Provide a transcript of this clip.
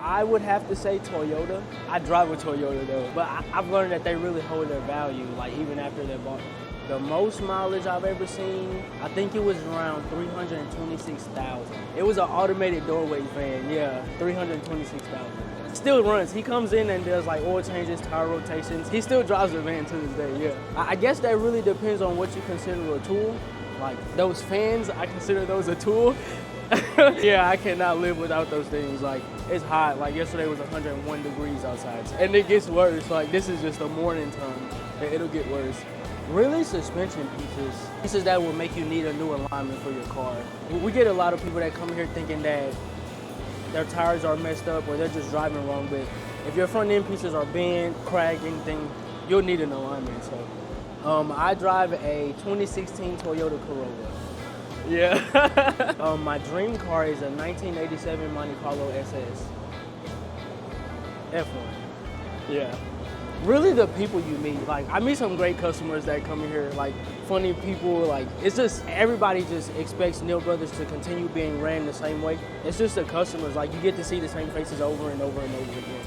I would have to say Toyota. I drive a Toyota though, but I've learned that they really hold their value, like even after they're bought. The most mileage I've ever seen, I think it was around 326,000. It was an automated doorway fan, yeah, 326,000. Still runs. He comes in and does like oil changes, tire rotations. He still drives the van to this day, yeah. I guess that really depends on what you consider a tool. Like those fans, I consider those a tool. Yeah, I cannot live without those things. Like, it's hot. Like, yesterday was 101 degrees outside. And it gets worse. Like, this is just a morning time. It'll get worse. Really, suspension pieces. Pieces that will make you need a new alignment for your car. We get a lot of people that come here thinking that their tires are messed up or they're just driving wrong. But if your front end pieces are bent, cracked, anything, you'll need an alignment. So, I drive a 2016 Toyota Corolla. Yeah. My dream car is a 1987 Monte Carlo SS. F1. Yeah. Really the people you meet. Like, I meet some great customers that come in here, like funny people. Like, it's just, everybody just expects Neal Brothers to continue being ran the same way. It's just the customers. Like, you get to see the same faces over and over and over again.